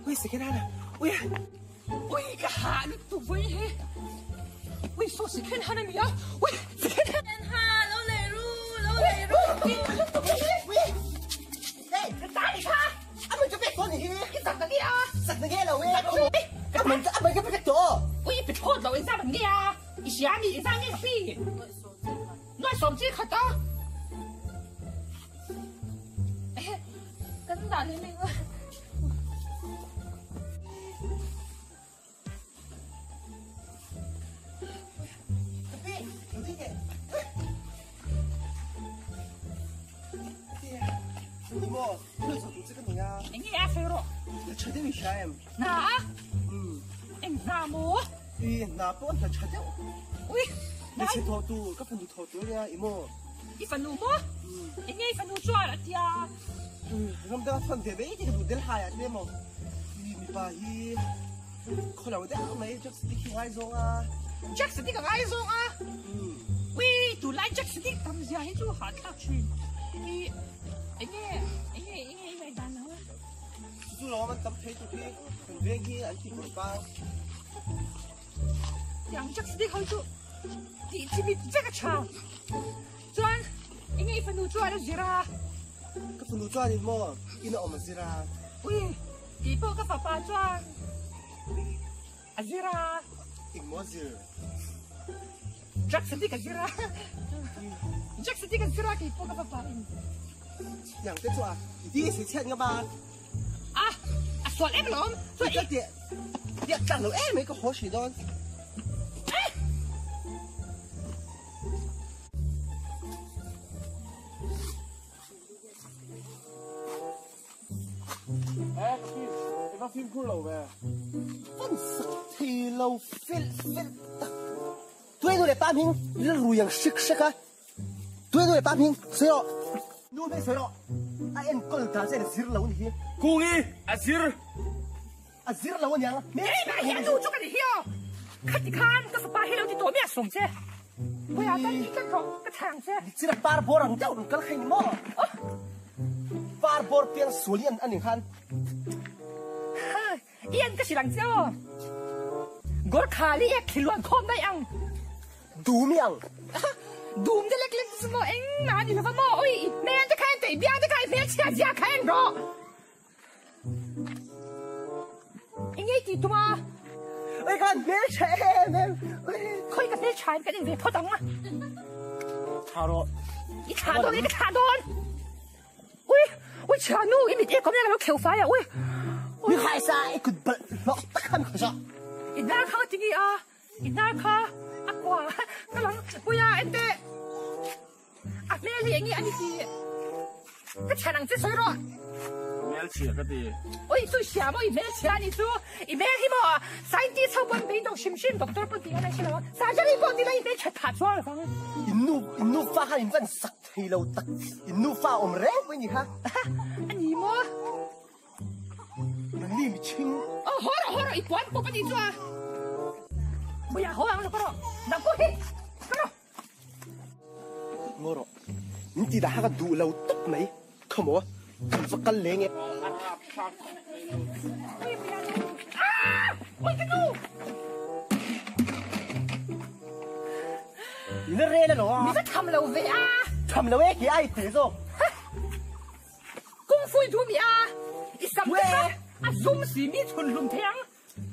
喂，谁看他呢？喂，喂个哈，你都喂嘿？喂，说谁看他的米啊？喂，谁看他？看他老磊路，老磊路。喂，哎，你打你他！阿妹做咩講你？你實嘅啊？實嘅啦喂！阿妹嘅不得咗。喂，別拖到你三文嘅啊！你想你三嘅個屁？我手機卡到。哎，跟打你那个。이모, 오늘 저 도대체 뭐야? 앵이 아세요? 최대위 샤임. 나? 앵 나무? 이 나쁜 다 최대. 우이. 나 더도 까판도 더도야 이모. 이phần nụ mo? 앵이 이phần nụ 좋아 라티야. 그럼 내가 선 대베이 이게 모델 하야 돼 뭐. 이 미바 이. 콜라고 내가 mấy chắc sticky ngay rồi à. Chắc sticky ngay rồi à. Ui, tụi lại chắc sticky tầm giờ hết chú hả thao chuyện. Anh nghe đàn nào á? Chú nó mình tập thấy tụi kia, mình về kia anh chỉ một bao. Yang chắc sticky hơi chú. Thì chỉ biết chắc cái chào. Chuan, anh nghe phần nụ chua là gì ra? Cái phần nụ chua thì mua, cái nó mà gì ra? Ui, thì bộ cái phá phá chuan. À gì ra? Anh mua gì? Chắc sticky cái gì ra? Chắc sticky cái gì ra thì bộ cái phá phá. Yang cái chua, đi sẽ chết nghe ba. À, soạn em lắm. Soạn cái tiệt, tiệt chẳng đâu em mấy cái khó xử đó. Cái phim cool lâu về. Phân sắc thì lâu phim. Tôi để ba mình lùi yang sức sức á. Tôi để ba mình sửa rồi. Nuôi mấy sửa rồi. Anh còn cả sẽ là sửa lâu nhỉ? Cô nghĩ Azir. Azir lâu nhỉ? Mẹ mày hiện đủ cho cái gì hiểu? Khát thì khan, cái số ba hết lâu thì tối mẹ sống chứ. Bây giờ ta đi cái rộng cái thằng chứ. Chỉ là ba bor ang cháu đừng có khai mò. Ba bor piang sulian anh khan. Yên cái gì làm sao? Gót khá li ek luan khom đây ăn. Đủ miệng. Đủ cái lek lek gì mà anh nào đi là mà ôi mẹ anhจะkhai tây biaจะkhai mẹ chia chia khai anh rồi. Anh ấy gì tụi mà? Ôi con mẹ trẻ em. Khơi cái mẹ trái cái gì về phô đóng à? Thảo rồi. Ý thả đồn, ý cái thả đồn. Ui chả nu, ý mình có cái nó kêu phải à, ui. Mình khai sai, cứ bật lọ tất cả mình khai ít nào khá tiếng à, ít nào khá, quá, cái lăng, ui à, em tê, mẹ liền nghĩ anh gì, cái chả năng chết rồi rồi. Mẹ chia cái gì? Ôi, tôi xả mà, mẹ xả đi chú, mẹ hi mà, sai đi sau bên bên đông xem xem, doctor bên bên này xem nào, sao cho đi bên đi này mẹ chặt thả cho rồi. Inu pha hai vẫn sắc thì lâu tắc, inu pha rẽ với nhỉ ha? Anh gì mà? Nó liêm chinh. Hả rồi, ít quán bộ bên đi chú à? Bây giờ hỏi anh rồi, đừng có hít, cái ngô rồi, những gì đã hát đủ lâu tóc mấy, không có, cần phải cân lệ nghe. Ôi cái nu, nó rê lên rồi. mình phải thầm lâu về à? Thầm lâu ấy thì ai thế rồi? Công phu chú mi à? Ít sắm cái à zoom xí mi thuần lùm thiang.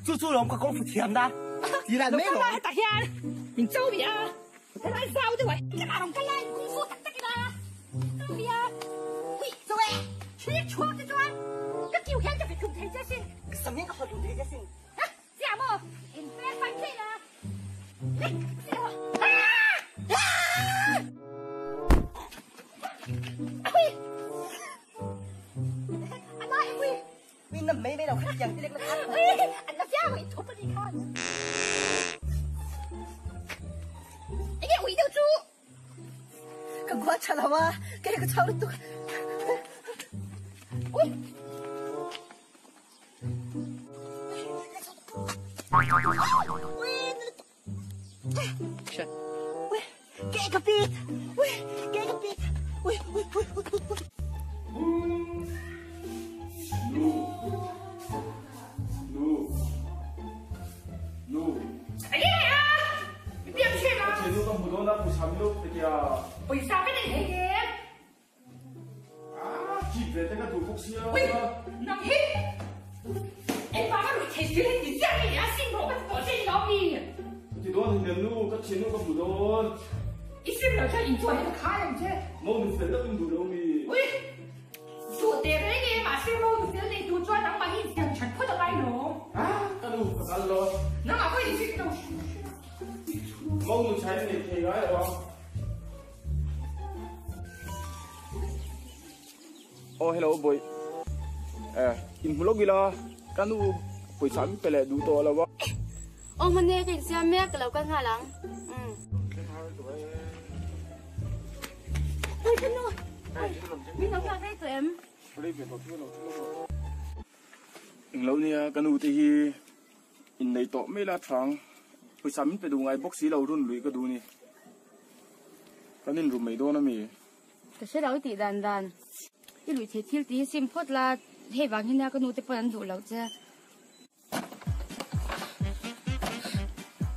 Chú lòng có công phu thiam đã. Thì là mấy rồi? Tại hiện mình châu mi à? Thế lại sao thế vậy? Cái nào đồng cái này công phu tắc tắc cái nào? Châu mi à? Ui, châu ê, chuyện chua cái chua. Cái kiểu khen cho phải cùng thấy chứ xin. Cái sắm những cái họ cùng thấy chứ xin. Hả? Dạ mơ, em phê phải thế là. Đi, đi rồi. Anh nói em Huy. Vì nằm mấy đầu khác dần cái đẹp là khác. Anh nói giá Huy thúc đi con. Anh nghe Huy đâu chú. Cái quá chả là mà. Cái này cái cháu được. Ui. Ui, cái cà phê. Ui, cái cà phê. Ui. 是你家里呀，幸福我多谢老你。ที่โดนเงินนู่ก็ชิ้นนู่ก็ผู้โดน一是不要像你做那个卡样子。มองมันเสร็จแล้วมันดูเรามี喂，做的那个嘛是我是你做做能把你讲全部都来弄。อ่ะก็ดูกันรอ那嘛会你去弄。มองมันใช้ในเทไรหรอโอ้ hello boy กินหัวลูกกี่ละกันดูไปสามไปเลยดูตัวแล้ววะโอ้มันเนี่ยกินเสียแม่กับเรากันหาหลังเฮ้ยกันนู่นมีน้องอยากได้ตัวเอ็มเราเนี่ยกันดูที่อินในโต๊ะไม่ละทางไปซ้ำไปดูไงบ็อกซี่เรารุ่นลุยก็ดูนี่กันนี่รู้ไม่โดนนะมีแต่ใช่เราตีดันที่ลุยที่ตีซิมพอดละเฮ้ยบางทีเนี่ยกันดูแต่ปนันดูเราเจ้า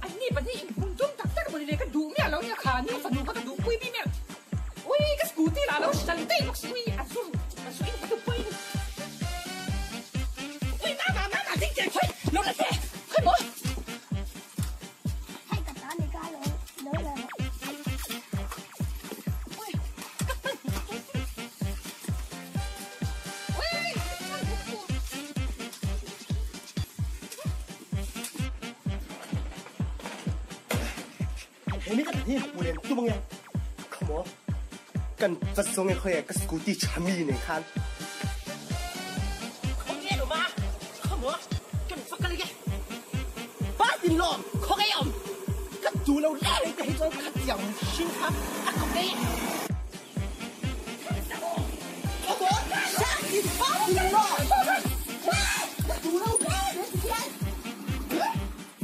อันนี้ปัจจัยผมจุ่มตักตักบริเวณกันดูเนี่ยเราเนี่ยขาเนี่ยฝันดูกันดูปุ้ยพี่เนี่ยอุ้ยก็สกูตี้ละเราฉันได้บอกสิอ่ะสู้ก็ดูปุ้ยอุ้ยน้าจริงจริงเฮ้ยเราละเจ้เฮ้ยหมอให้กับตาในกาเลยเลิกเลยเฮ้ยนี่กันที่กูเรียนตัวมึงยังขโมยกันจะส่งให้เขากับสกูตี้ชามีเนี่ยคันเขาเรียนหรือมาขโมยกันฟักกันเลยแกบ้าดินล้อมเขาไอ้อมก็ดูเราแรกเลยจะให้เราขัดอย่างชิงครับอ่ะเขาเนี่ยขโมยชาดินบ้าดินล้อมก็ดูเราแรกเลยที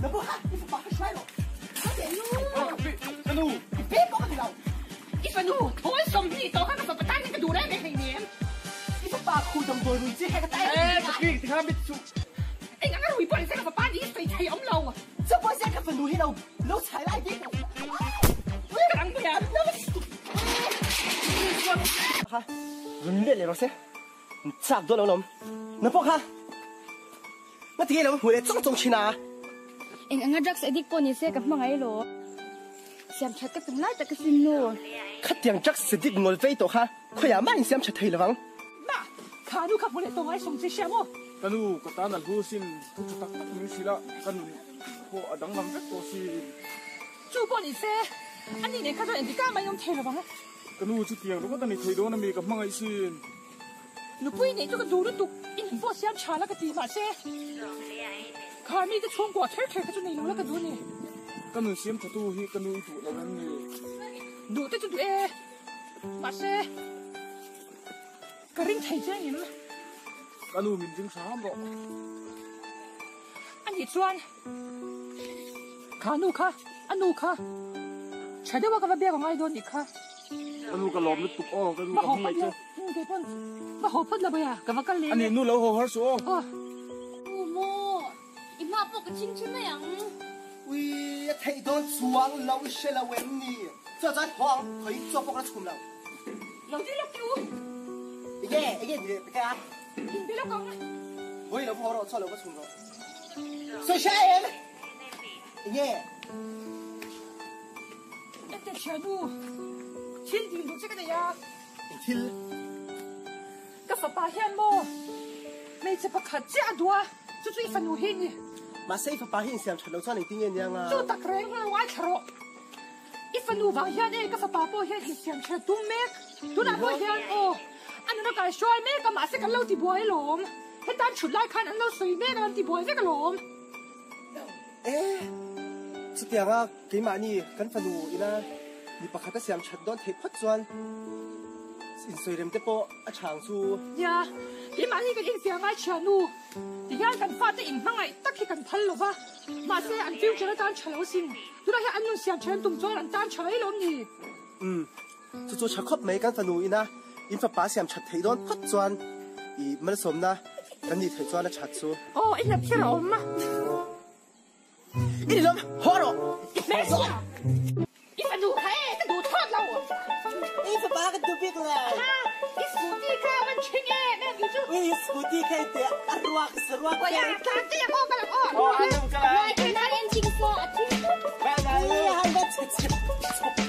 แล้วพวกข้าไม่สบายช่วยหรอกเขาเดี๋ยวนู้กันดูเป๊ะบอกกันเราอีฝันดูโอ้ยสมนี่ตัวข้ากับปะตั้งนี่ก็ดูได้ในทีนี้อีสปาคูจำตัวรู้จีให้กันได้สปีกที่ข้าไม่ถูกไอ้งั้นเราอีปล่อยเส้นกับป้าดีใส่ไทยอ้อมเราอ่ะจะปล่อยเส้นกับฝันดูให้เราใช้ไล่ดิกำลังเปลี่ยนค่ะรุนเรียนเลยเราเสียจับตัวเราหนุ่มนะพวกค่ะมาทีเราหัวเลยจ้องชินาเอ็งงั้นรักษาดิปนิเซ่กับมังไงโลเสียมชัดก็เป็นไล่แต่ก็สินโนขัดยังจักสดิกงอลเฟยตัวค่ะขยามันเสียมชัดไทยระวังน่ะข้าดูขับหัวเลยตัวไอ้สมศรีเชียมั้งกันดูก็ตาหนักหูสินทุกตักมีสิละกันพวกดังลำเล็กตัวสิจูปนิเซ่อันนี้เนี่ยข้าจะเอ็นที่ก้าไม่ยอมเทระวังกันดูชุดเตียงรู้ว่าตอนนี้เคยโดนมีกับมังไอสินหนูปุ้ยเนี่ยจะกระดูดุกอินพวกเสียมชาแล้วก็ตีมาเซ่ข้ามีแต่ช่วงกว่าเท่ๆก็จะในรู้แล้วก็ดูนี่กันดูเสียมตัวฮีกันดูตัวเราเนี่ยดูแต่จุดมาเซ่กระริ่งไทยเจ้าอย่างนั้นกันดูมันจึงสามบอกอันนี้ส่วนขานูค่ะอันนูค่ะใช่ได้ว่ากับเบี้ยของไอ้โดนอีกค่ะกันดูกระหล่อมลึกตุกอ้อกันดูกับไม่เจ้าเดี๋ยวพ่นมาหอบพ่นระเบียกับว่ากันเลยอันนี้นู่นเราหอบหัวสูงโอ้โมอีมาปกชิงใช่ไหมยังวิไทยโดนสวงเราเชลเวนนี่เจ้าจันทองเคย做พวกเราชุมเราที่เราดูเย่นี่ไปกันกินไปแล้วกันเฮ้ยเราพอเราชอบเราก็ชุมเราสุดใช่เองเย่แต่เชื่อดูชิ้นดีดูใช่กันยาชิ้นก็ฝาปาเฮียนโมไม่จะประคัดจ้าดัวจู่ๆอีฝันดูเห็นนี่มาเซฟปาเฮียนเสียมฉันเราชอบในที่เงี้ยยังอ่ะจู่ตักแรงเราไว้ชะโรอีฝันดูบางเฮียนเองก็ฝาปาโปเฮียนเสียมฉันตุ้มเมกตุ้น่าโปเฮียนโออันนั้นก็ช่วยเมกก็มาเสกันเราตีบัวให้หลงให้ตามฉุดไล่คันอันเราสวยเมกกันตีบัวให้กันหลงสุดยอดอ่ะกี่มานี่กันฝันดูอีน่ะมีประคัดเสียมฉันโดนเทพัดจวนอินสวยเร็มเตปโปอาช่างซูยากี่มานี่ก็อินเสียงไอ้เชียนูที่ย่านกันฟาดจะอินมั่งไงตักที่กันพันหรอวะมาเสียอันฟิวจะตานเฉลวสิงดูได้อันนู้นเสียเชิญตุ้มโจรันตานเฉยลมนี่จู่ๆชักคบไม่กันฝันดูอีน่ะอินฟ้าป่าเสียมฉันเทโดนพัดจวนอีมันสมนะกันนี่เทจวนนะชัดซูโอ้อินแบบที่เราอ่ะอีนี่ล้มหัวเราอีแม่สวนอีฝันดูใครก็ดูทอดเราอีฟ้าป่าก็ดูบิ๊กเลยอีสูดีค่ะมันชิงเอง đi chứ. Ui, scooty kay te arwak sarwak. Ôi à, thằng cái con cái con. Oh, anong ka lang? Lại cái này em chinh so. Ba na, hai ba